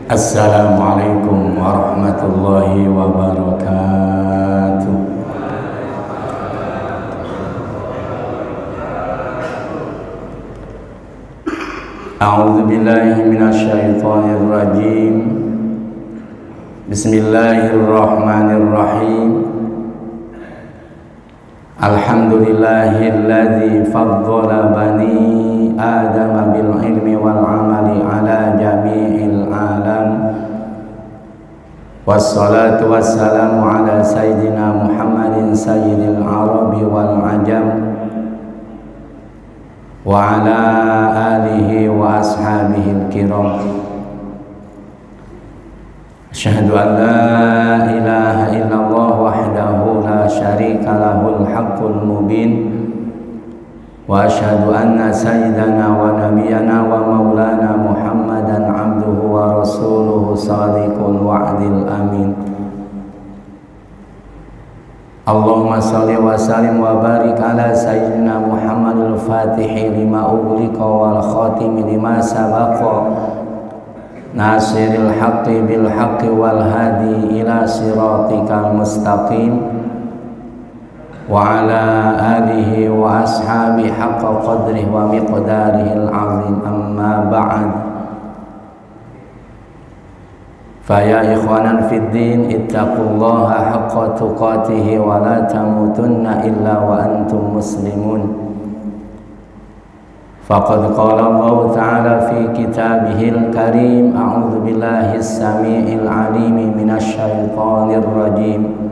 Assalamualaikum warahmatullahi wabarakatuh. A'udzu billahi minasyaitonir rajim. Bismillahirrahmanirrahim. Alhamdulillahilladzi faddala bani Adam bil ilmi wal amali ala jami'il alam. Wassalatu wassalamu ala sayyidina Muhammadin sayyidil arabi wal ajam wa ala alihi wa ashabihil kiram. Asyhadu an la ilaha illallah wahdahu la syarika lahul haqqul mubin wa asyhadu anna sayyidana wa nabiyyana wa maulana Muhammadan abduhu wa rasuluhu shadiqul wa'dil amin. Allahumma shalli wa sallim wa barik ala sayyidina Muhammadil fatihi lima ughliqa wal khatimi lima sabaqa nasiril haqqi bil haqqi wal hadi ila siratikal mustaqim wa ala alihi wa ashabi haqqa qadrihi wa miqdarihil azim. Amma ba'd, faya ikhwanan fid din ittaqullaha haqqa tuqatih wa la tamutunna illa wa antum muslimun. Faqad qala Allah ta'ala fi kitabihil karim. A'udzu billahi as-sami'il 'alim minasy syaithanir rajim.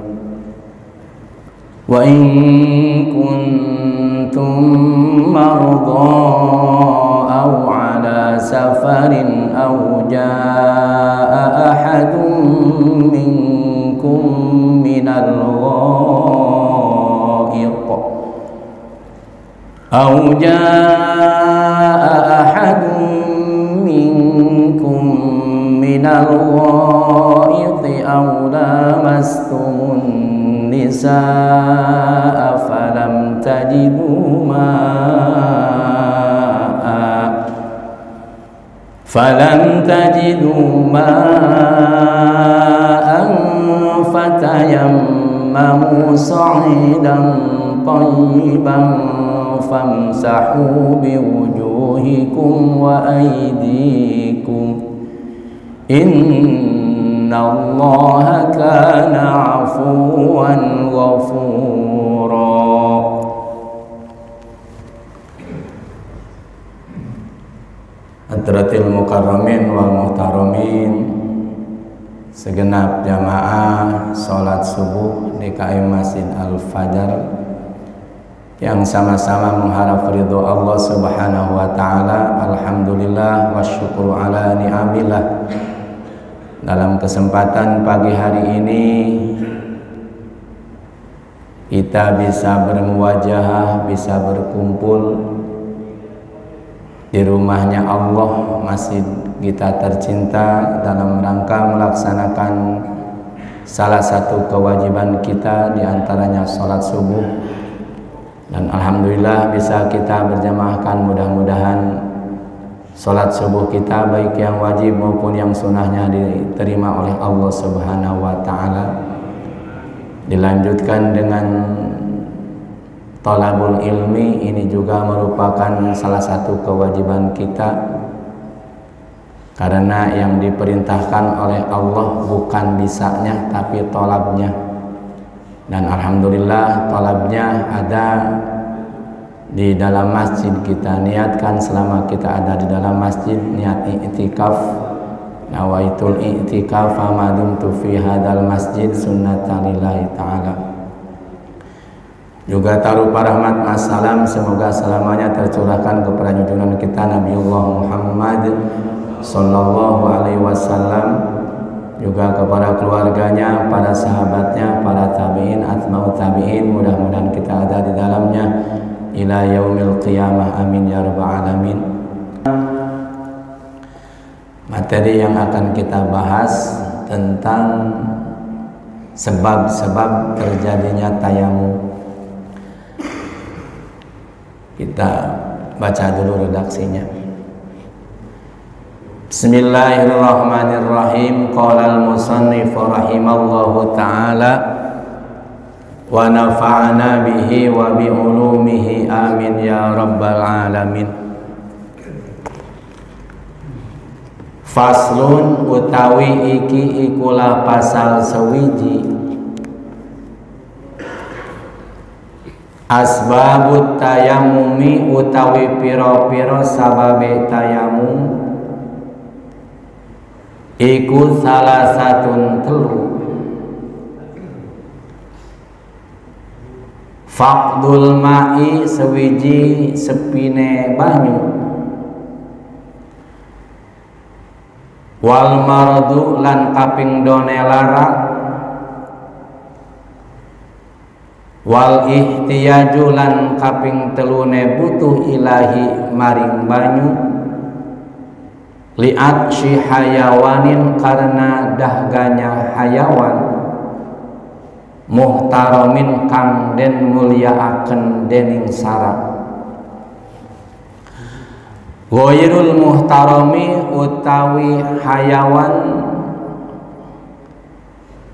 Wa in kuntum mardaa aw 'ala safarin aw jaa'a ahadun minkum minal ghaiq aw jaa'a ahadun minkum minal ghaiqi aw lamastumun nisaa falam tajidu ma'an fatayammamu sa'idan tayyiban famsahu biwujuhikum wa aydikum innallaha kana afuwan ghafura. Hadratil mukarramin wal muhtaramin, segenap jamaah salat subuh di KM Masjid Al-Fajar yang sama-sama mengharap ridho Allah Subhanahu wa taala. Alhamdulillah wa syukru ala ni'amillah. Dalam kesempatan pagi hari ini kita bisa bermuwajahah, bisa berkumpul di rumahnya Allah, masjid kita tercinta, dalam rangka melaksanakan salah satu kewajiban kita, diantaranya sholat subuh. Dan alhamdulillah bisa kita berjamaahkan. Mudah-mudahan sholat subuh kita baik yang wajib maupun yang sunnahnya diterima oleh Allah Subhanahu wa ta'ala. Dilanjutkan dengan talabul ilmi, ini juga merupakan salah satu kewajiban kita, karena yang diperintahkan oleh Allah bukan bisanya tapi talabnya. Dan alhamdulillah talabnya ada di dalam masjid. Kita niatkan selama kita ada di dalam masjid, niat i'tikaf, nawaitul i'tikaf ma dumtu fi hadzal masjid sunnatan lillahi ta'ala. Juga taruh rahmat assalam, semoga selamanya tercurahkan kepada junjungan kita Nabiullah Muhammad sallallahu alaihi wasallam, juga kepada keluarganya, para sahabatnya, para tabi'in, atba'ut tabi'in, mudah-mudahan kita ada di dalamnya ila yaumil qiyamah, amin ya rabbal alamin. Materi yang akan kita bahas tentang sebab-sebab terjadinya tayamum. Kita baca dulu redaksinya. Bismillahirrahmanirrahim. Qala al-musannif rahimallahu ta'ala wa nafa'ana bihi wa bi ulumihi, amin ya rabbal alamin. Faslun utawi iki ikulah pasal sewiji asbabut tayamumi utawi piro-piro sababe tayamum iku salah satun telu. Faqdul ma'i sewiji sepine banyu, wal mardu lan kaping done lara, wal ihtiyaju lan kaping telune butuh ilahi maring banyu, li'at si hayawanin karena dahganya hayawan, muhtaramin kang den mulyaaken dening sara. Ghairul muhtarami utawi hayawan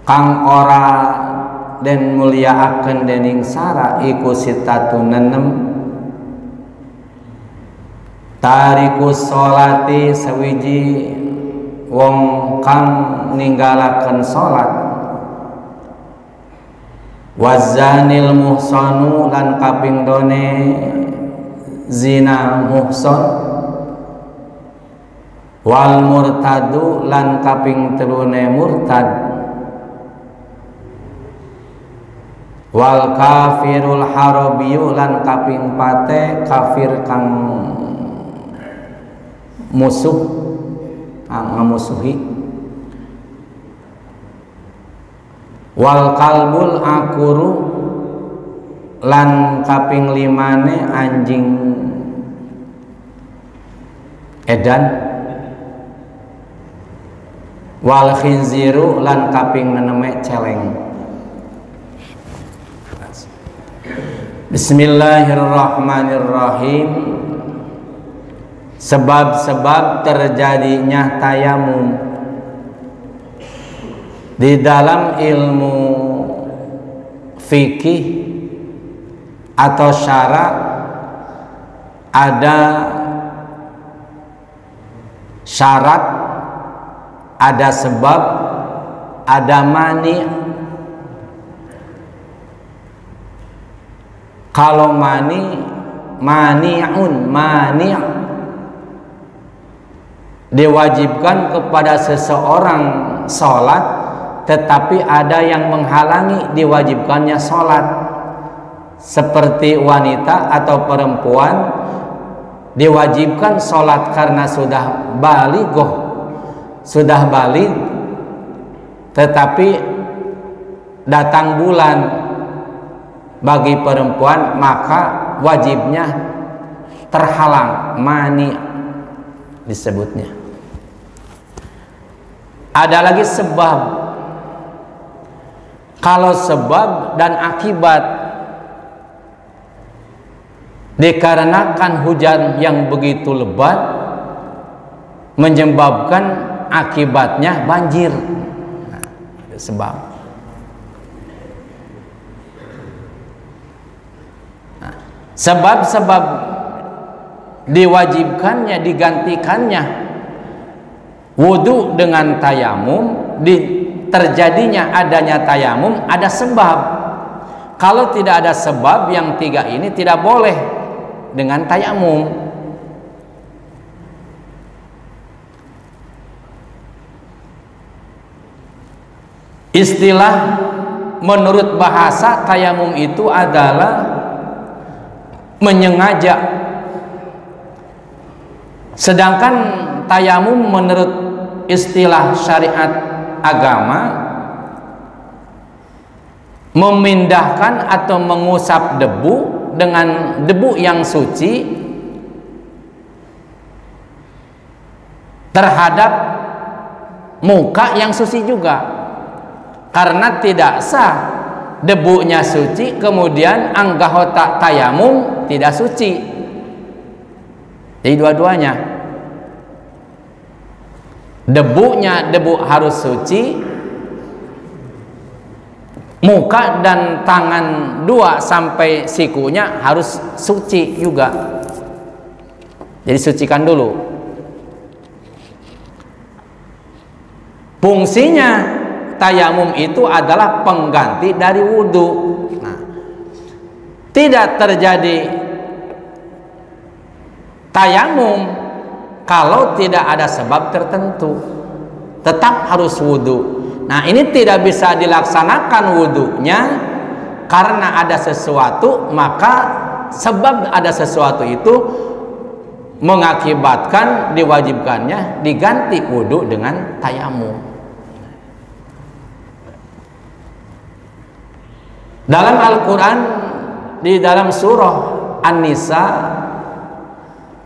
kang ora den mulyaaken dening sara iku sitatun nenem. Tarikus sholati sewiji wong kang ninggalaken sholat, wazanil muhsanu lan kaping done zina muhson, wal murtadu lan kaping telune murtad, wal kafirul harabiyu lan kaping pate kafir kang musuh, ngamusuhi, wal kalbul akuru lan kaping limane anjing edan, wal khinziru lan kaping neneme celeng. Bismillahirrahmanirrahim. Sebab-sebab terjadinya tayamum. Di dalam ilmu fikih atau syara ada syarat, ada sebab, ada mani. Kalau mani'un diwajibkan kepada seseorang sholat, tetapi ada yang menghalangi diwajibkannya sholat, seperti wanita atau perempuan diwajibkan sholat karena sudah baligh, tetapi datang bulan bagi perempuan, maka wajibnya terhalang, mani disebutnya. Ada lagi sebab. Kalau sebab dan akibat, dikarenakan hujan yang begitu lebat menyebabkan akibatnya banjir. Nah, sebab. Nah, sebab-sebab diwajibkannya, digantikannya wudu dengan tayamum, terjadinya adanya tayamum ada sebab. Kalau tidak ada sebab yang tiga ini tidak boleh dengan tayamum. Istilah menurut bahasa tayamum itu adalah menyengaja. Sedangkan tayamum menurut istilah syariat agama memindahkan atau mengusap debu dengan debu yang suci terhadap muka yang suci juga, karena tidak sah debunya suci kemudian anggota tayamum tidak suci. Jadi dua-duanya, debu harus suci, muka dan tangan 2 sampai sikunya harus suci juga. Jadi sucikan dulu. Fungsinya tayamum itu adalah pengganti dari wudhu. Nah, tidak terjadi tayamum kalau tidak ada sebab tertentu, tetap harus wudhu. Nah, ini tidak bisa dilaksanakan wudhunya karena ada sesuatu, maka sebab ada sesuatu itu mengakibatkan diwajibkannya diganti wudhu dengan tayamum. Dalam Al-Quran, di dalam surah An-Nisa,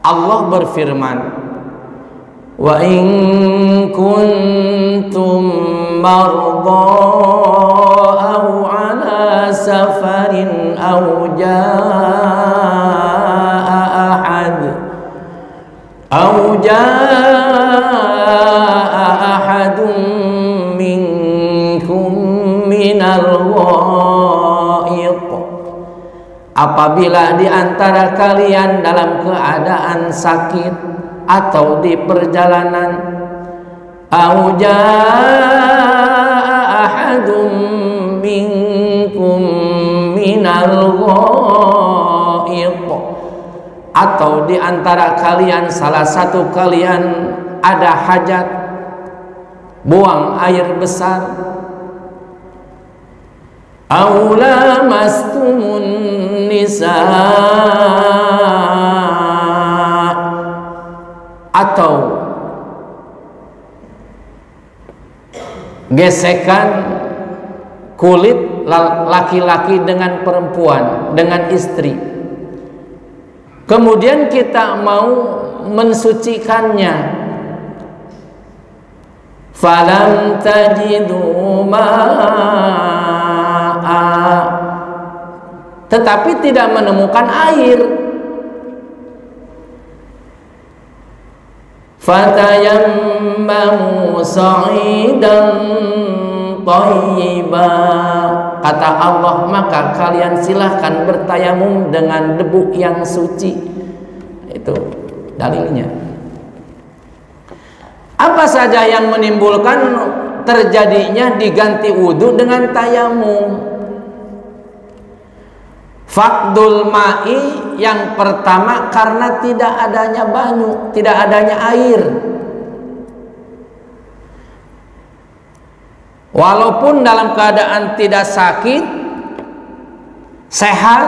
Allah berfirman, wa in kuntum marda aw ala safarin aw jaa ahadun minkum minal ghaid, apabila di antara kalian dalam keadaan sakit atau di perjalanan, au jaa ahadum minkum minal ghaid, atau di antara kalian salah satu kalian ada hajat buang air besar, au lamastumun nisa, atau gesekan kulit laki-laki dengan perempuan, dengan istri, kemudian kita mau mensucikannya, falam tajidu ma'a, tetapi tidak menemukan air, fatayammamu sa'idan thayyiba, kata Allah, maka kalian silahkan bertayamum dengan debu yang suci. Itu dalilnya. Apa saja yang menimbulkan terjadinya diganti wudhu dengan tayamum? Faqdul ma'i, yang pertama karena tidak adanya banyu, tidak adanya air. Walaupun dalam keadaan tidak sakit, sehat,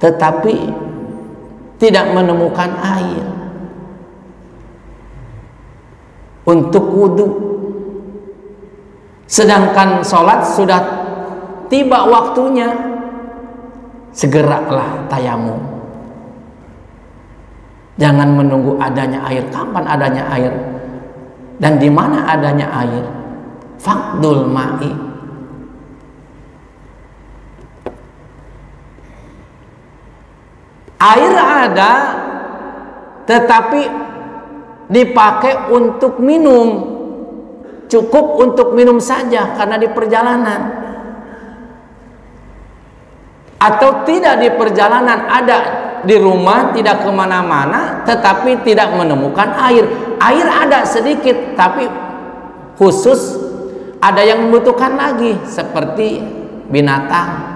tetapi tidak menemukan air untuk wudhu, sedangkan sholat sudah tiba waktunya, segeralah tayamum. Jangan menunggu adanya air. Kapan adanya air dan di mana adanya air? Faqdul ma'i. Air ada, tetapi dipakai untuk minum, cukup untuk minum saja karena di perjalanan, atau tidak di perjalanan, ada di rumah, tidak kemana-mana, tetapi tidak menemukan air. Air ada sedikit, tapi khusus ada yang membutuhkan lagi, seperti binatang.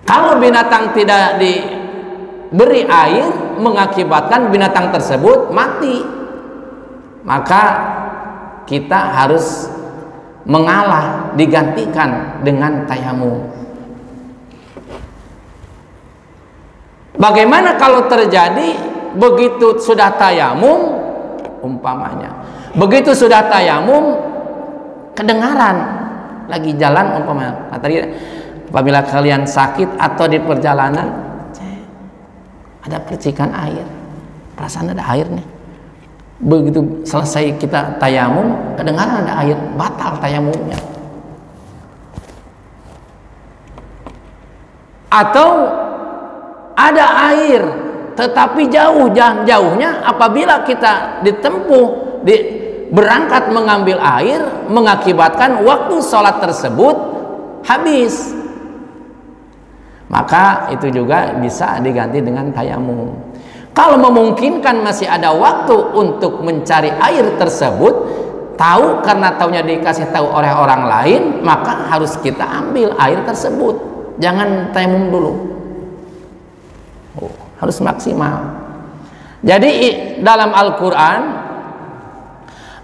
Kalau binatang tidak diberi air, mengakibatkan binatang tersebut mati, maka kita harus mengalah, digantikan dengan tayamum. Bagaimana kalau terjadi begitu sudah tayamum, umpamanya begitu sudah tayamum kedengaran lagi jalan umpamanya, tadi apabila kalian sakit atau di perjalanan ada percikan air, perasaan ada air nih, begitu selesai kita tayamum kedengaran ada air, batal tayamumnya. Atau ada air tetapi jauhnya apabila kita berangkat mengambil air mengakibatkan waktu sholat tersebut habis, maka itu juga bisa diganti dengan tayamum. Kalau memungkinkan masih ada waktu untuk mencari air tersebut, tahu karena taunya dikasih tahu oleh orang lain, maka harus kita ambil air tersebut. Jangan tayamum dulu, harus maksimal. Jadi dalam Al-Quran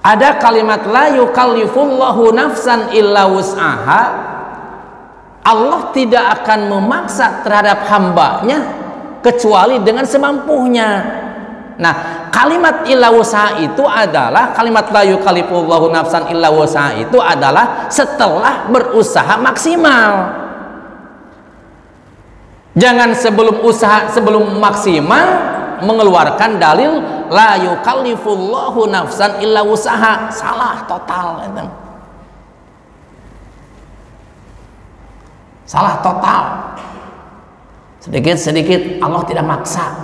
ada kalimat la yukallifullahu nafsan illa wus'aha. Allah tidak akan memaksa terhadap hambanya kecuali dengan semampunya. Nah, kalimat illa wus'aha itu adalah kalimat la yukallifullahu nafsan illa wus'aha itu adalah setelah berusaha maksimal. Jangan sebelum maksimal mengeluarkan dalil la yukallifullahu nafsan illa wus'aha. Salah total itu. Salah total. Sedikit-sedikit Allah tidak maksa.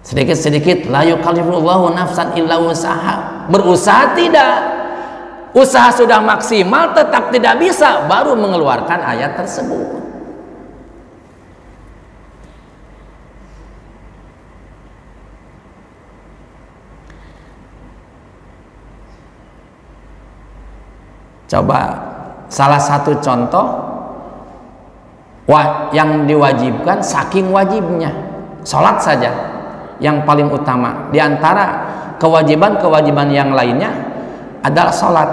Sedikit-sedikit la yukallifullahu nafsan illa wus'aha. Berusaha tidak. Usaha sudah maksimal tetap tidak bisa, baru mengeluarkan ayat tersebut. Coba salah satu contoh yang diwajibkan saking wajibnya, sholat saja yang paling utama. Di antara kewajiban-kewajiban yang lainnya adalah sholat.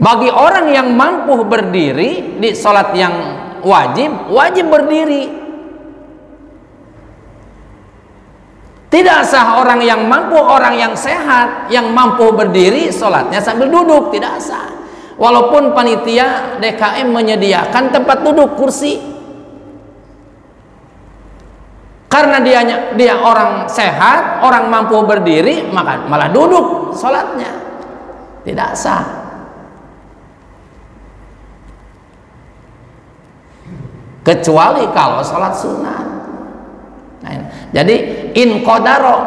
Bagi orang yang mampu berdiri di sholat yang wajib berdiri. Tidak sah orang yang mampu, orang yang sehat, yang mampu berdiri sholatnya sambil duduk, tidak sah. Walaupun panitia DKM menyediakan tempat duduk, kursi, karena dia orang sehat, orang mampu berdiri, maka malah duduk sholatnya, tidak sah. Kecuali kalau sholat sunat. Jadi in qadaro,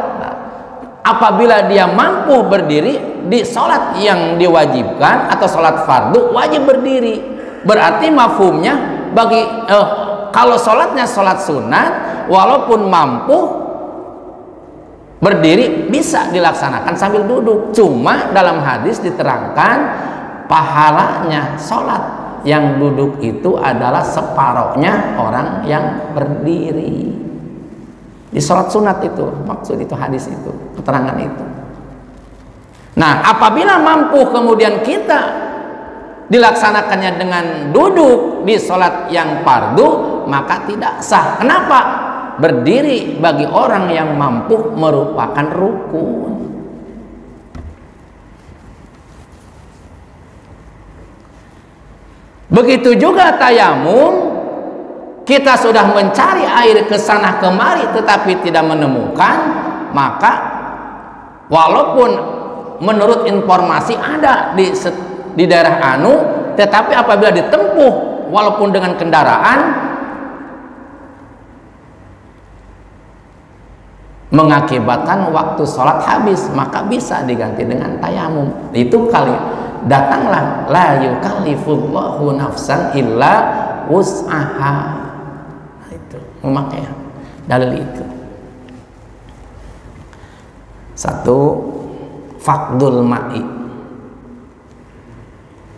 apabila dia mampu berdiri di sholat yang diwajibkan atau sholat fardu wajib berdiri, berarti mafhumnya bagi kalau sholatnya sholat sunat walaupun mampu berdiri bisa dilaksanakan sambil duduk. Cuma dalam hadis diterangkan pahalanya sholat yang duduk itu adalah separohnya orang yang berdiri. Di sholat sunat itu, maksud itu hadis itu, keterangan itu. Nah, apabila mampu kemudian kita dilaksanakannya dengan duduk di sholat yang fardu, maka tidak sah. Kenapa? Berdiri bagi orang yang mampu merupakan rukun. Begitu juga tayamum. Kita sudah mencari air ke sana kemari tetapi tidak menemukan, maka walaupun menurut informasi ada di daerah anu, tetapi apabila ditempuh walaupun dengan kendaraan mengakibatkan waktu sholat habis, maka bisa diganti dengan tayamum. Itu kali datanglah la yukallifullahu nafsan illa wus'aha. Memakai dalil itu. Satu, faqdul ma'i.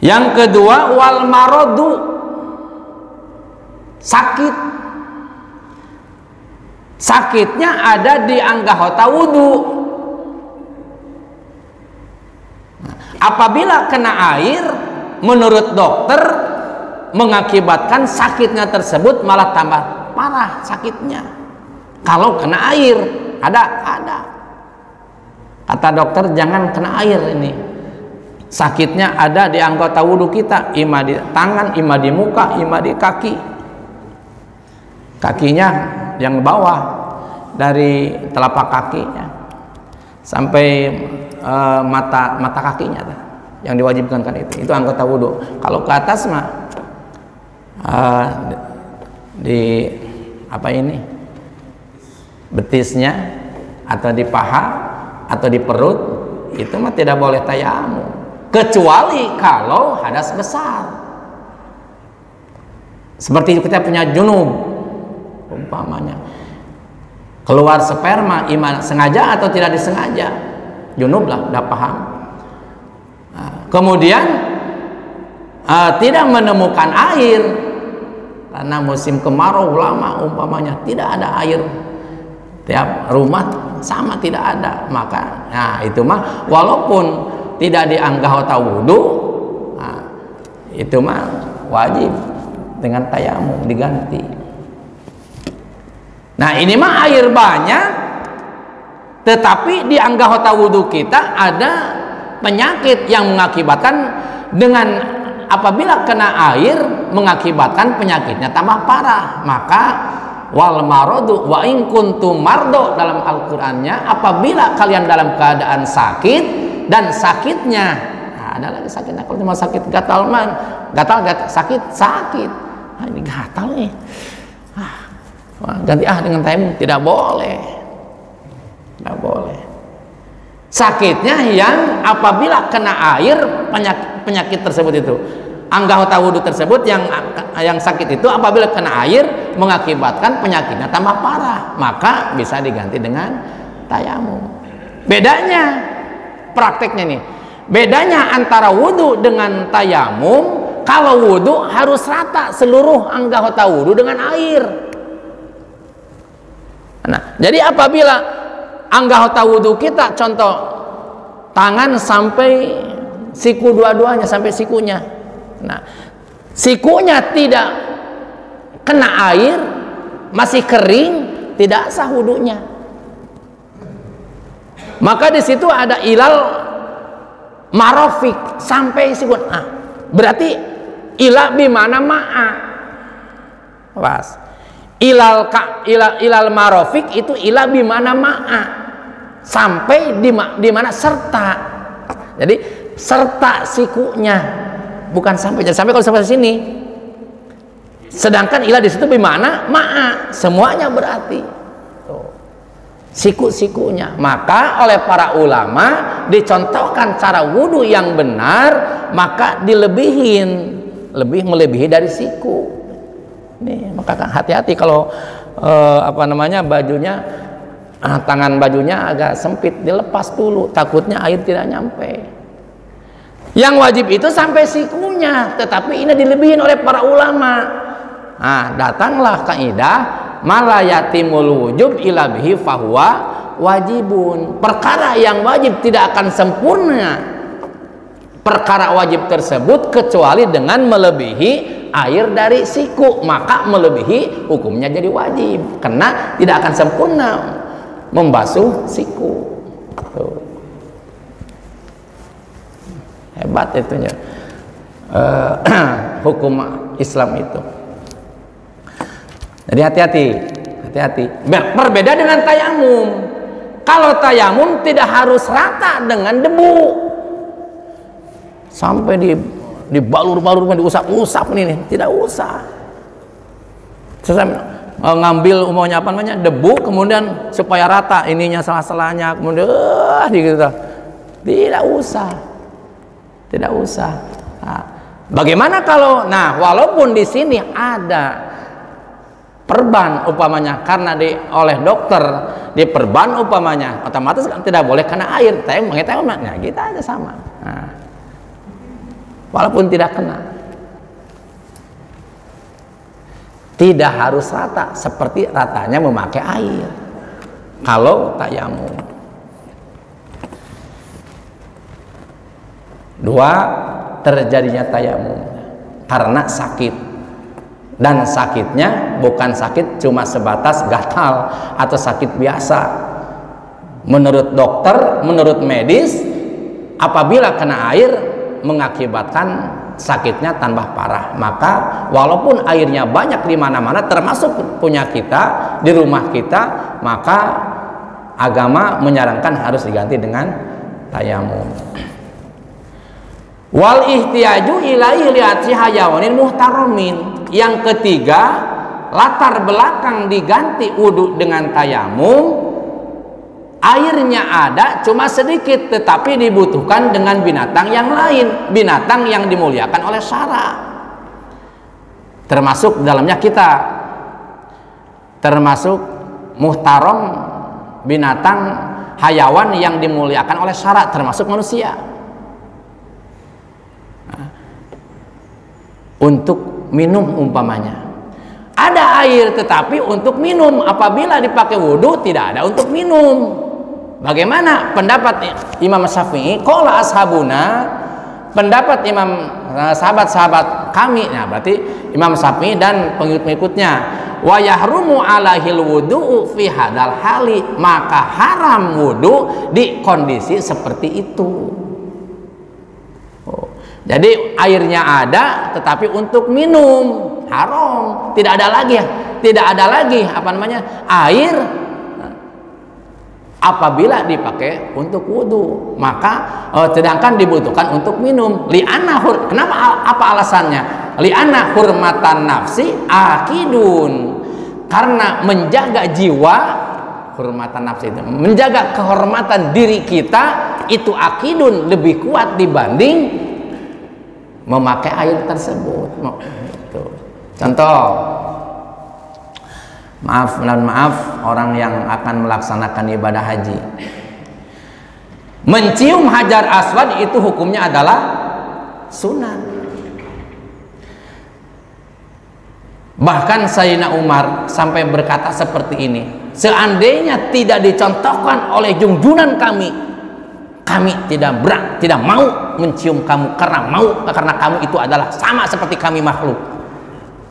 Yang kedua, wal maradu, sakit. Sakitnya ada di anggota wudu. Apabila kena air, menurut dokter mengakibatkan sakitnya tersebut malah tambah parah. parah sakitnya. Kalau kena air, ada. Kata dokter jangan kena air ini. Sakitnya ada di anggota wudhu kita, ima di tangan, ima di muka, ima di kaki. Kakinya yang bawah dari telapak kakinya sampai mata kakinya yang diwajibkan kan itu anggota wudhu. Kalau ke atas mah di apa ini betisnya atau di paha atau di perut itu mah tidak boleh tayamum kecuali kalau hadas besar seperti kita punya junub umpamanya keluar sperma iman sengaja atau tidak disengaja junub lah udah paham. Kemudian tidak menemukan air karena musim kemarau lama umpamanya tidak ada air, tiap rumah sama tidak ada, maka nah itu mah walaupun tidak dianggota wudhu, nah, itu mah wajib dengan tayamum diganti. Nah ini mah air banyak tetapi di anggota wudhu kita ada penyakit yang mengakibatkan dengan apabila kena air mengakibatkan penyakitnya tambah parah, maka wal maradu wa in kuntum mardo dalam Al-Qur'annya apabila kalian dalam keadaan sakit dan sakitnya ada lagi sakitnya kalau cuma sakit gatal sakit ini gatal nih ganti dengan tayamum tidak boleh sakitnya yang apabila kena air penyakit tersebut itu anggota wudhu tersebut yang sakit itu apabila kena air mengakibatkan penyakitnya tambah parah maka bisa diganti dengan tayamum. Bedanya prakteknya nih bedanya antara wudhu dengan tayamum kalau wudhu harus rata seluruh anggota wudhu dengan air. Nah jadi apabila anggota wudhu kita contoh tangan sampai siku dua-duanya sampai sikunya. Nah, sikunya tidak kena air, masih kering, tidak sah wudhunya. Maka di situ ada ilal marofik sampai siku. Nah, berarti ilah bimana ma'a. Was. Ilal marofik itu ilah bimana ma'a. Sampai di mana serta. Jadi serta sikunya. Bukan sampai kalau sampai sini. Sedangkan ilah di situ bimana ma'a, semuanya berarti. Siku-sikunya. Maka oleh para ulama dicontohkan cara wudhu yang benar, maka dilebihin, melebihi dari siku. Nih, maka hati-hati kalau bajunya tangan bajunya agak sempit, dilepas dulu, takutnya air tidak nyampe. Yang wajib itu sampai sikunya, tetapi ini dilebihin oleh para ulama. Nah, datanglah kaidah malayatimul wujub ila bihi fahuwa wajibun. Perkara yang wajib tidak akan sempurna perkara wajib tersebut kecuali dengan melebihi air dari siku, maka melebihi hukumnya jadi wajib karena tidak akan sempurna membasuh siku. Tuh. Hebat itunya hukum Islam itu. Jadi hati-hati. Berbeda dengan tayamum. Kalau tayamum tidak harus rata dengan debu, sampai dibalur-balur, diusap-usap nih, tidak usah. Saya ngambil umumnya debu, kemudian supaya rata ininya salah-salahnya, kemudian gitu. Tidak usah. Nah, bagaimana kalau walaupun di sini ada perban umpamanya karena oleh dokter diperban umpamanya otomatis kan tidak boleh kena air, tayamum kita aja sama. Nah, walaupun tidak kena, tidak harus rata seperti ratanya memakai air kalau tayamum. Dua, terjadinya tayamum karena sakit. Dan sakitnya bukan sakit cuma sebatas gatal atau sakit biasa. Menurut dokter, menurut medis, apabila kena air mengakibatkan sakitnya tambah parah. Maka walaupun airnya banyak di mana-mana, termasuk punya kita, di rumah kita, maka agama menyarankan harus diganti dengan tayamum. Wal ihtiyaju ilaihi li'atsi hayawanin muhtaramin. Yang ketiga, latar belakang diganti wudu dengan tayamum, airnya ada cuma sedikit tetapi dibutuhkan dengan binatang yang lain, binatang yang dimuliakan oleh syara, termasuk dalamnya kita, termasuk muhtaram, binatang hayawan yang dimuliakan oleh syara, termasuk manusia. Untuk minum umpamanya ada air tetapi untuk minum, apabila dipakai wudhu tidak ada untuk minum. Bagaimana pendapat Imam Syafi'i? Qala ashabuna, pendapat Imam sahabat-sahabat kami, nah berarti Imam Syafi'i dan pengikut-pengikutnya, wa yahrumu alaihil wudu'u fi hadal hali, maka haram wudhu di kondisi seperti itu. Jadi airnya ada tetapi untuk minum haram, tidak ada lagi apa namanya air apabila dipakai untuk wudhu, maka sedangkan dibutuhkan untuk minum. Li'anna kenapa, apa alasannya? Li'anna hurmatan nafsi akidun, karena menjaga jiwa, hurmatan nafsi itu menjaga kehormatan diri kita itu akidun, lebih kuat dibanding memakai air tersebut. Contoh, maaf orang yang akan melaksanakan ibadah haji, mencium hajar aswad itu hukumnya adalah sunat. Bahkan Sayyidina Umar sampai berkata seperti ini, seandainya tidak dicontohkan oleh junjungan kami tidak mau mencium kamu karena kamu itu adalah sama seperti kami makhluk,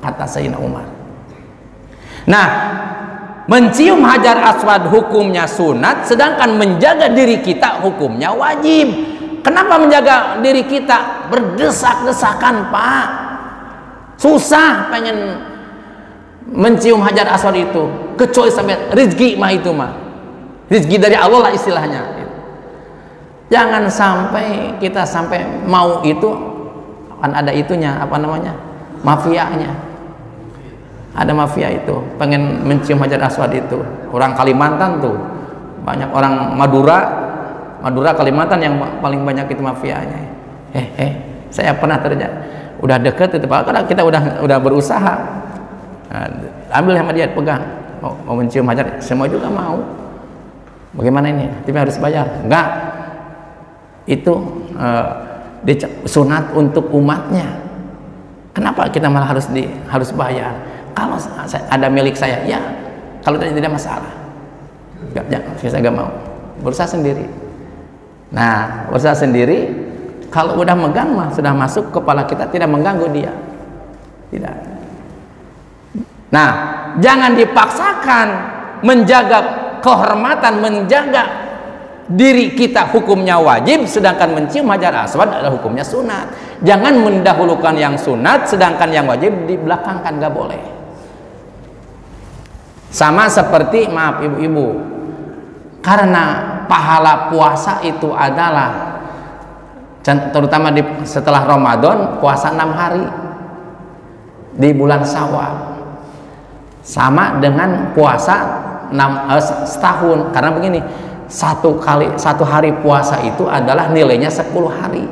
kata Sayyidina Umar. Nah, mencium hajar aswad hukumnya sunat, sedangkan menjaga diri kita hukumnya wajib. Kenapa menjaga diri kita? Berdesak-desakan, Pak, susah pengen mencium hajar aswad itu, kecuali sampai rizki itu rizki dari Allah lah istilahnya. Jangan sampai kita mau itu, kan ada itunya, apa namanya, mafianya. Ada mafia itu, pengen mencium hajar aswad itu. Orang Kalimantan tuh, banyak orang Madura Kalimantan yang paling banyak itu mafianya. Saya pernah terjadi, udah deket itu, karena kita udah berusaha. Nah, ambil sama dia, pegang, mau mencium hajar, semua juga mau. Bagaimana ini? Tapi harus bayar? Enggak. Itu sunat untuk umatnya. Kenapa kita malah harus bayar? Kalau ada milik saya, ya, kalau tidak masalah. Saya nggak mau, berusaha sendiri. Nah, berusaha sendiri, kalau udah megang mah sudah masuk kepala kita, tidak mengganggu dia, tidak. Nah, jangan dipaksakan, menjaga kehormatan, menjaga diri kita hukumnya wajib, sedangkan mencium hajar aswad adalah hukumnya sunat. Jangan mendahulukan yang sunat sedangkan yang wajib dibelakangkan, nggak boleh. Sama seperti, maaf ibu-ibu, karena pahala puasa itu adalah terutama setelah Ramadan, puasa 6 hari di bulan Syawal sama dengan puasa setahun. Karena begini, satu hari puasa itu adalah nilainya 10 hari.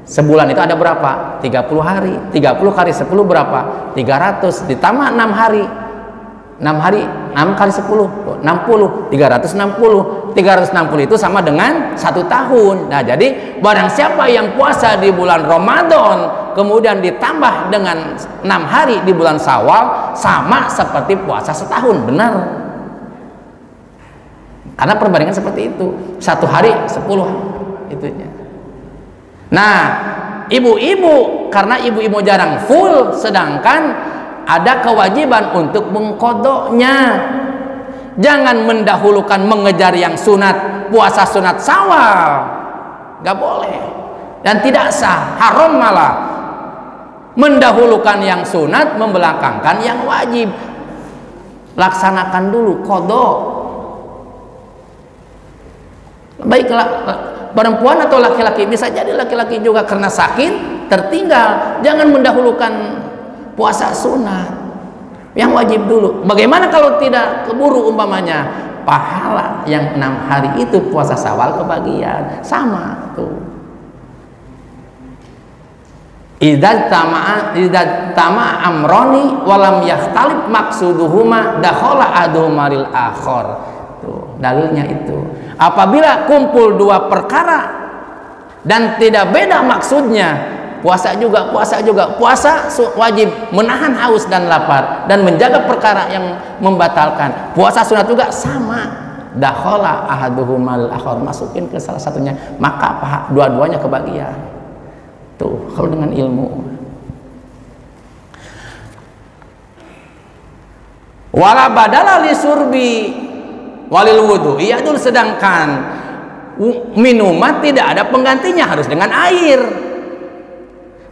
Sebulan itu ada berapa? 30 hari. 30 kali 10 berapa? 300 ditambah 6 hari. 6 hari, 6 kali 10, 60, 360. 360 itu sama dengan 1 tahun. Nah, jadi barang siapa yang puasa di bulan Ramadan kemudian ditambah dengan 6 hari di bulan Syawal, sama seperti puasa setahun, benar. Karena perbandingan seperti itu, 1 hari 10 itunya. Nah, ibu-ibu, karena ibu-ibu jarang full, sedangkan ada kewajiban untuk mengkodoknya. Jangan mendahulukan mengejar yang sunat, puasa sunat Syawal, nggak boleh dan tidak sah, haram malah. Mendahulukan yang sunat, membelakangkan yang wajib. Laksanakan dulu kodok. Baiklah perempuan atau laki-laki, bisa jadi laki-laki juga karena sakit tertinggal. Jangan mendahulukan puasa sunat, yang wajib dulu. Bagaimana kalau tidak keburu umpamanya pahala yang 6 hari itu puasa Syawal kebagian, sama tuh. Idza tama'a amroni walam yakhtalif maksuduhuma dakhala aduhuma lil akhar. Tuh, dalilnya itu. Apabila kumpul dua perkara dan tidak beda maksudnya, puasa wajib menahan haus dan lapar dan menjaga perkara yang membatalkan. Puasa sunat juga sama. Dakhala ahaduhuma lil akhar, masukin ke salah satunya, maka dua-duanya kebagian. Tuh, kalau dengan ilmu. Wala badala li surbi walil wudu. Iya dulu, sedangkan minuman tidak ada penggantinya, harus dengan air.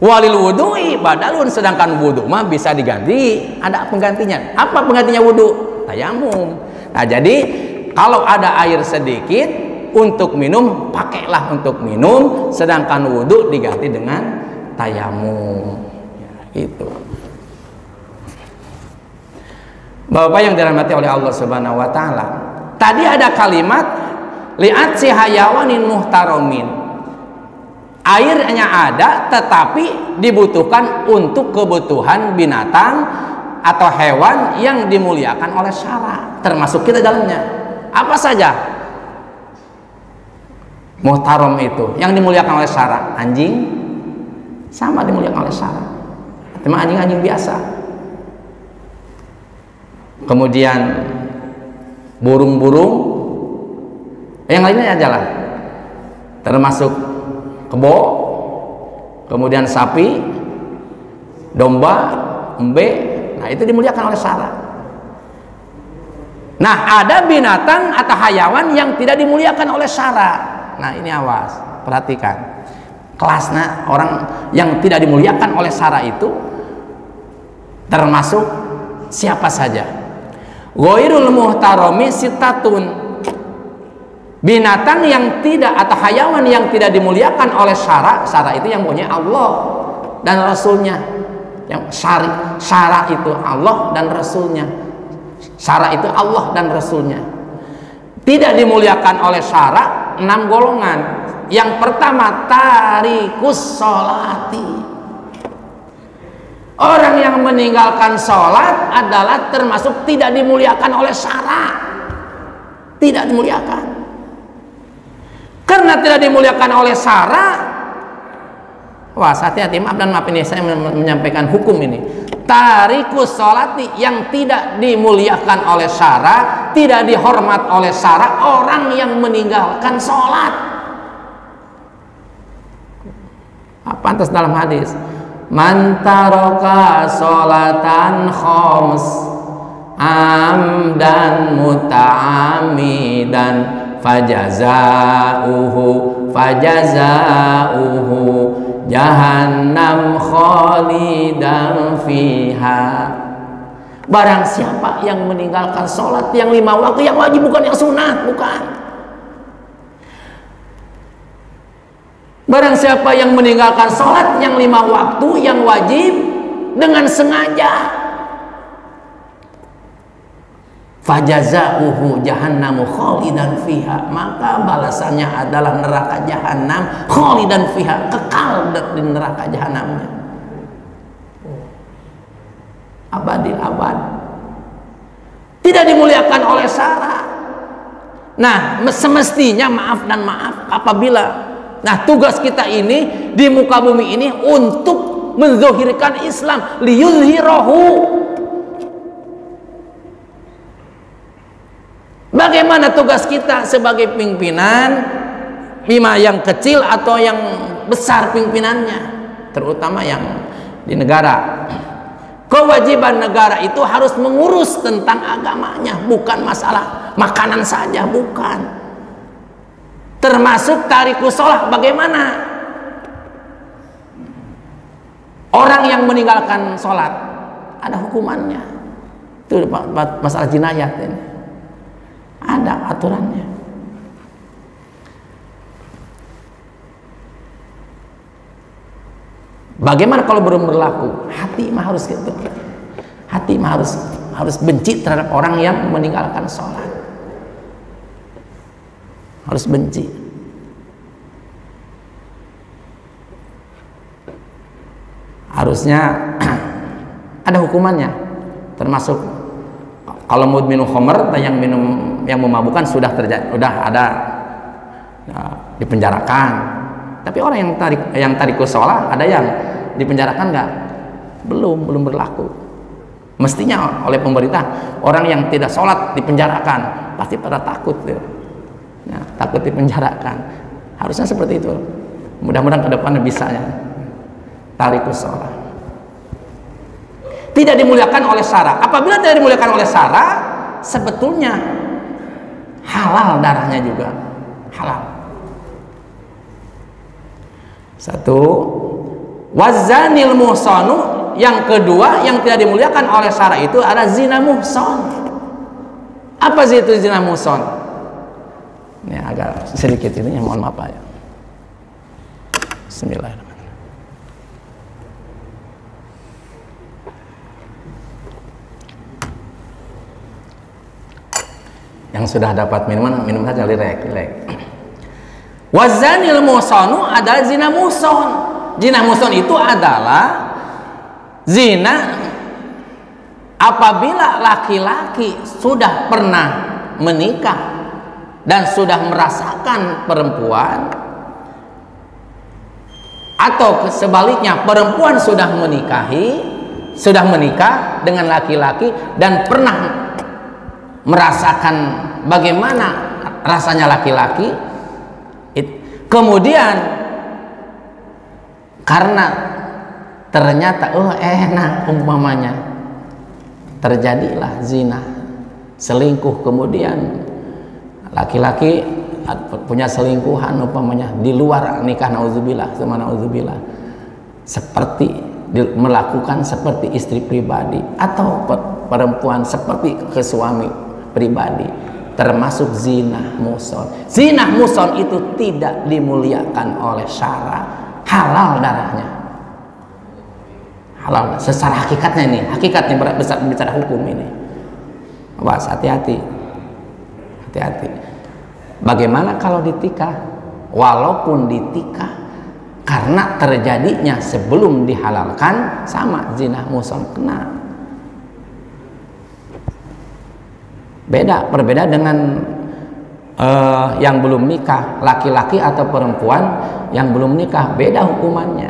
Walil wudu'i badalun, sedangkan wudu mah bisa diganti, ada penggantinya. Apa penggantinya wudu? Tayamum. Nah, jadi kalau ada air sedikit untuk minum, pakailah untuk minum, sedangkan wudhu diganti dengan tayamum. Itu. Bapak yang dirahmati oleh Allah Subhanahu wa taala. Tadi ada kalimat li'at si hayawanin muhtaromin. Airnya ada, tetapi dibutuhkan untuk kebutuhan binatang atau hewan yang dimuliakan oleh syara, termasuk kita dalamnya. Apa saja? Muhtaram itu yang dimuliakan oleh syara. Anjing sama dimuliakan oleh syara, cuma anjing-anjing biasa. Kemudian burung-burung, yang lainnya aja lah, termasuk kebo, kemudian sapi, domba, embe. Nah, itu dimuliakan oleh syara. Nah, ada binatang atau hayawan yang tidak dimuliakan oleh syara. Nah, ini awas, perhatikan kelasnya. Orang yang tidak dimuliakan oleh syara itu termasuk siapa saja. Ghairul muhtarami sitatun, binatang yang tidak atau hayawan yang tidak dimuliakan oleh syara. Syara itu yang punya Allah dan Rasulnya. Yang syara itu Allah dan Rasulnya. Syara itu Allah dan Rasulnya. Tidak dimuliakan oleh syara 6 golongan. Yang pertama, tarikus sholati. Orang yang meninggalkan sholat adalah termasuk tidak dimuliakan oleh syara. Tidak dimuliakan. Karena tidak dimuliakan oleh syara. Wah, hati-hati, maaf dan maaf, ini saya menyampaikan hukum ini. Tarikus sholati, yang tidak dimuliakan oleh syara, tidak dihormat oleh syara, orang yang meninggalkan sholat. Apa pantas dalam hadis? Man taraka sholatan khams amdan muta'amidan fajazauhu jahannam khalidan fiha. Barang siapa yang meninggalkan sholat yang 5 waktu, yang wajib, bukan yang sunat, bukan. Barang siapa yang meninggalkan sholat yang 5 waktu yang wajib dengan sengaja, fajazauhu jahannamu khalidan fiha, maka balasannya adalah neraka jahanam, khalidan fiha, kekal di neraka jahanamnya abadil abad. Tidak dimuliakan oleh syara. Nah, semestinya maaf dan maaf apabila, nah, tugas kita ini di muka bumi ini untuk menzohirkan Islam, liyuzhirahu. Bagaimana tugas kita sebagai pimpinan, lima yang kecil atau yang besar pimpinannya, terutama yang di negara. Kewajiban negara itu harus mengurus tentang agamanya, bukan masalah makanan saja, bukan. Termasuk tarikus sholat. Bagaimana orang yang meninggalkan sholat, ada hukumannya. Itu masalah jinayat ini, ada aturannya. Bagaimana kalau belum berlaku? Hati mah harus gitu. Hati mah harus benci terhadap orang yang meninggalkan sholat. Harus benci. Harusnya ada hukumannya. Termasuk kalau mau minum khamr, yang memabukkan sudah terjadi, sudah ada ya, dipenjarakan. Tapi orang yang tarikus sholat, ada yang dipenjarakan nggak? Belum berlaku. Mestinya oleh pemerintah, orang yang tidak sholat dipenjarakan, pasti pada takut ya. Ya, takut dipenjarakan. Harusnya seperti itu. Mudah-mudahan ke depan bisa ya. Tarikus sholat tidak dimuliakan oleh syara. Apabila tidak dimuliakan oleh syara, sebetulnya halal darahnya juga, halal. Satu, wazanil muhsanu. Yang kedua yang tidak dimuliakan oleh syara itu ada zina muhsan. Apa sih itu zina muhsan? Ini agak sedikit ini, mohon maaf ya. Bismillahirrahmanirrahim. Yang sudah dapat minuman, minum saja, rilek. Wazanil muhsanu adalah zina muhsan. Zina muhsan itu adalah zina apabila laki-laki sudah pernah menikah dan sudah merasakan perempuan, atau sebaliknya perempuan sudah menikah dengan laki-laki dan pernah merasakan bagaimana rasanya laki-laki. Kemudian karena ternyata enak umpamanya, terjadilah zina, selingkuh. Kemudian laki-laki punya selingkuhan umpamanya di luar nikah, nauzubillah, seperti melakukan seperti istri pribadi, atau perempuan seperti ke suami pribadi, termasuk zina muhsan. Zina muhsan itu tidak dimuliakan oleh syara, halal darahnya, halal secara hakikatnya bicara hukum ini. Awas, hati-hati. Bagaimana kalau ditikah? Walaupun ditikah karena terjadinya sebelum dihalalkan, sama zina muhsan, kena. Berbeda dengan yang belum nikah, laki-laki atau perempuan yang belum nikah, beda hukumannya.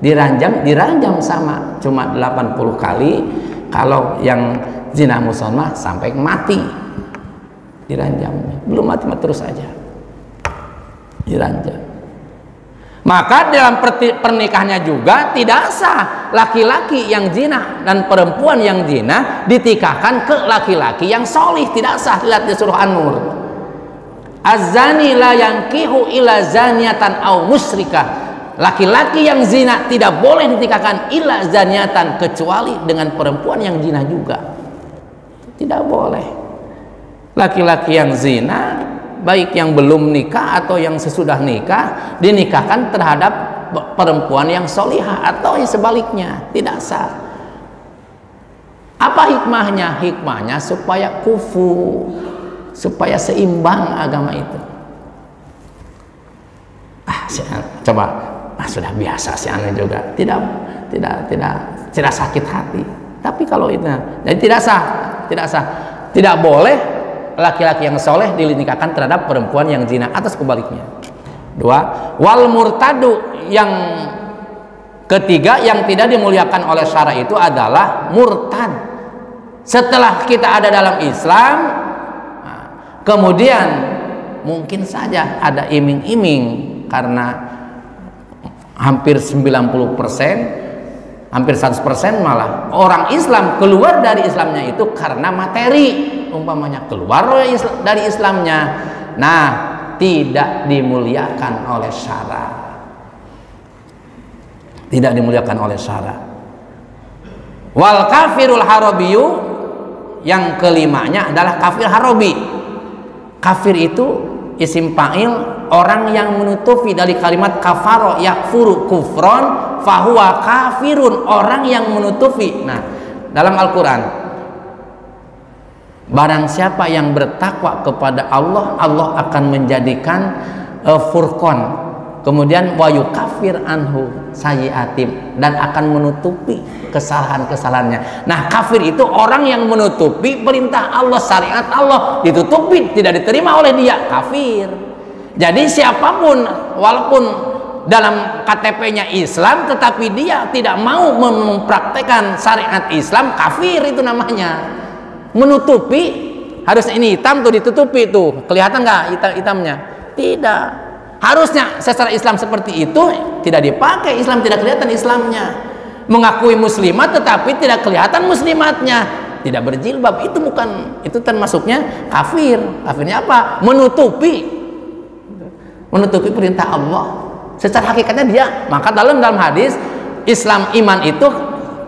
Diranjam sama, cuma 80 kali. Kalau yang zina muhsan mah sampai mati diranjamnya. Belum mati terus saja diranjam. Maka dalam pernikahannya juga tidak sah laki-laki yang zina dan perempuan yang zina ditikahkan ke laki-laki yang solih, tidak sah. Lihat di surah An-Nur, az-zani la yankihu ila zaniatan au musyrikah. Laki-laki yang zina tidak boleh ditikahkan ila zaniatan, kecuali dengan perempuan yang zina juga, tidak boleh. Laki-laki yang zina, baik yang belum nikah atau yang sesudah nikah, dinikahkan terhadap perempuan yang solihah, atau yang sebaliknya, tidak sah. Apa hikmahnya? Hikmahnya supaya kufu, supaya seimbang agama itu. Sudah biasa si aneh juga, tidak sakit hati. Tapi kalau itu, jadi tidak sah, tidak boleh laki-laki yang soleh dinikahkan terhadap perempuan yang zina, atas kebaliknya. Dua, wal murtadu. Yang ketiga yang tidak dimuliakan oleh syara itu adalah murtad. Setelah kita ada dalam Islam, kemudian mungkin saja ada iming-iming, karena hampir 90% Hampir 100% malah orang Islam keluar dari Islamnya itu karena materi, umpamanya keluar dari Islamnya, nah tidak dimuliakan oleh syara, tidak dimuliakan oleh syara. Wal kafirul harabiyu, yang kelimanya adalah kafir harabi. Kafir itu isim fa'il, orang yang menutupi dari kalimat kafaro yakfuru kufron fahuwa kafirun, orang yang menutupi. Nah, dalam Al-Quran, barang siapa yang bertakwa kepada Allah, Allah akan menjadikan furqan, kemudian wa yukafir anhu sayyiatim, dan akan menutupi kesalahan-kesalahannya. Nah, kafir itu orang yang menutupi perintah Allah, syariat Allah ditutupi, tidak diterima oleh dia, kafir. Jadi siapapun walaupun dalam KTP-nya Islam tetapi dia tidak mau mempraktekkan syariat Islam, kafir itu namanya. Menutupi, harus ini hitam tuh ditutupi tuh, kelihatan nggak hitamnya? Tidak. Harusnya secara Islam seperti itu tidak dipakai, Islam tidak kelihatan Islamnya. Mengakui muslimat tetapi tidak kelihatan muslimatnya, tidak berjilbab, itu bukan, itu termasuknya kafir. Kafirnya apa? Menutupi perintah Allah. Secara hakikatnya dia, maka dalam hadis Islam iman itu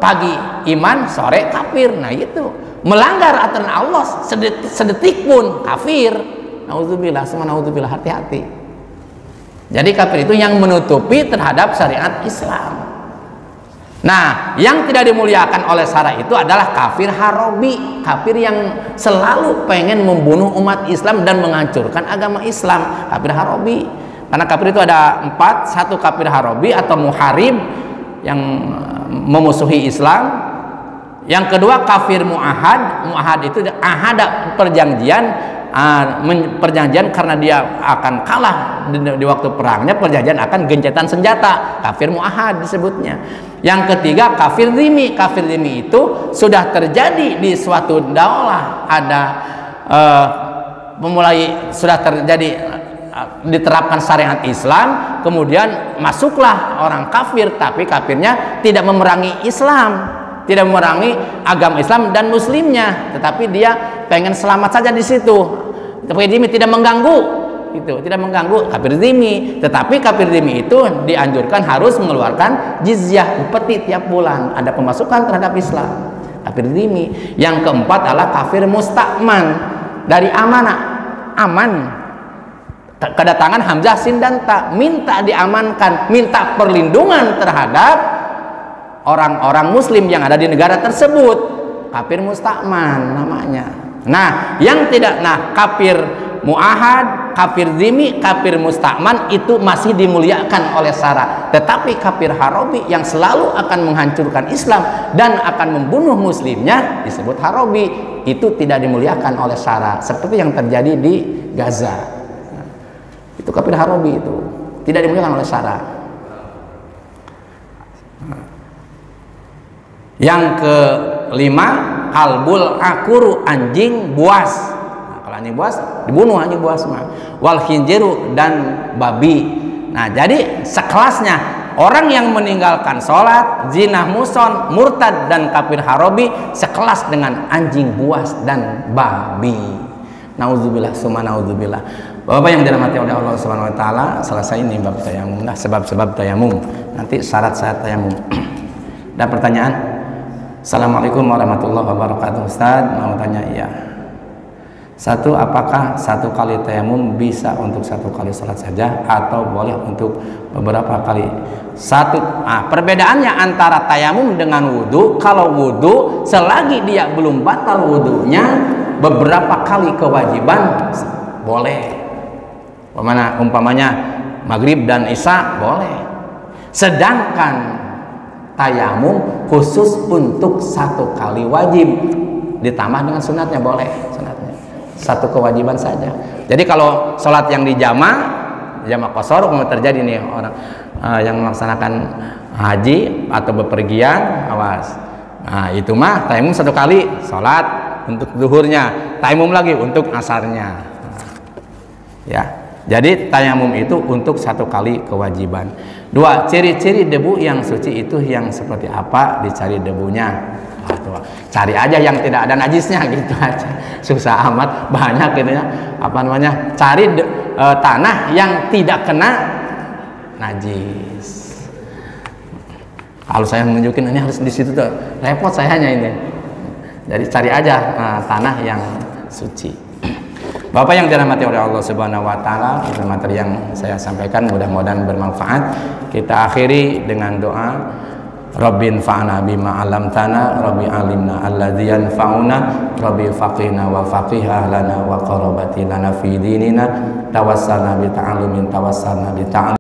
pagi iman, sore kafir. Nah itu melanggar aturan Allah sedetik pun kafir. Nauzubillah, nauzubillah, hati-hati. Jadi kafir itu yang menutupi terhadap syariat Islam. Nah, yang tidak dimuliakan oleh syara itu adalah kafir harabi, kafir yang selalu pengen membunuh umat Islam dan menghancurkan agama Islam, kafir harabi. Karena kafir itu ada 4, satu kafir harabi atau muharib yang memusuhi Islam. Yang kedua kafir muahad, muahad itu ahada perjanjian, karena dia akan kalah di waktu perangnya, perjanjian akan gencatan senjata, kafir muahad disebutnya. Yang ketiga kafir dhimmi, kafir dhimmi itu sudah terjadi di suatu daulah, ada sudah terjadi diterapkan syariat Islam, kemudian masuklah orang kafir, tapi kafirnya tidak memerangi Islam, tidak memerangi agama Islam dan muslimnya, tetapi dia pengen selamat saja di situ. Kafir dhimmi tidak mengganggu, itu tidak mengganggu, kafir dhimmi. Tetapi kafir dhimmi itu dianjurkan harus mengeluarkan jizyah, upeti tiap bulan, ada pemasukan terhadap Islam, kafir dhimmi. Yang keempat adalah kafir musta'man, dari amanah, aman, kedatangan hamzah sin dan ta, minta diamankan, minta perlindungan terhadap orang-orang muslim yang ada di negara tersebut, kafir musta'man namanya. Nah, yang tidak, nah kafir muahad, kafir dhimmi, kafir musta'man itu masih dimuliakan oleh syara. Tetapi kafir harabi yang selalu akan menghancurkan Islam dan akan membunuh muslimnya disebut harabi, itu tidak dimuliakan oleh syara, seperti yang terjadi di Gaza. Itu kafir harabi, itu tidak dimuliakan oleh syara. Yang kelima kalbul akuru, anjing buas. Nah, kalau anjing buas dibunuh, anjing buas mah. Wal khinjiru, dan babi. Nah, jadi sekelasnya orang yang meninggalkan sholat, zina, muson, murtad, dan kafir harabi sekelas dengan anjing buas dan babi. Nauzubillah summa nauzubillah. Bapak yang dirahmati oleh Allah Subhanahu wa taala, selesai ini bab tayamum. Nah, sebab-sebab tayamum. Nanti syarat-syarat tayamum. Ada pertanyaan? Assalamualaikum warahmatullahi wabarakatuh. Ustaz, mau tanya, iya. Satu, apakah satu kali tayamum bisa untuk satu kali sholat saja atau boleh untuk beberapa kali? Satu, perbedaannya antara tayamum dengan wudhu. Kalau wudhu, selagi dia belum batal wudhunya, beberapa kali kewajiban boleh. Umpamanya maghrib dan isya boleh. Sedangkan tayamum khusus untuk satu kali wajib, ditambah dengan sunatnya boleh, sunatnya satu kewajiban saja. Jadi kalau sholat yang di jama qasar, kalau terjadi nih orang yang melaksanakan haji atau bepergian, awas, nah itu mah tayamum satu kali sholat untuk zuhurnya, tayamum lagi untuk asarnya, ya. Jadi tayamum itu untuk satu kali kewajiban. Dua, ciri-ciri debu yang suci itu yang seperti apa? Dicari debunya. Cari aja yang tidak ada najisnya gitu aja. Susah amat, banyak gitu ya. Apa namanya? Cari tanah yang tidak kena najis. Kalau saya menunjukin ini harus di situ tuh, repot sayanya ini. Jadi cari aja tanah yang suci. Bapak yang dirahmati oleh Allah Subhanahu wa taala, itu materi yang saya sampaikan mudah-mudahan bermanfaat. Kita akhiri dengan doa. Rabbin fa'na bima 'allamtana, Rabbi alimna alladzi yanfa'una, Rabbi faqihna wa faqih ahlana wa qarabati lana fi dinina, tawassalna bi ta'allumin tawassalna bi ta'allum.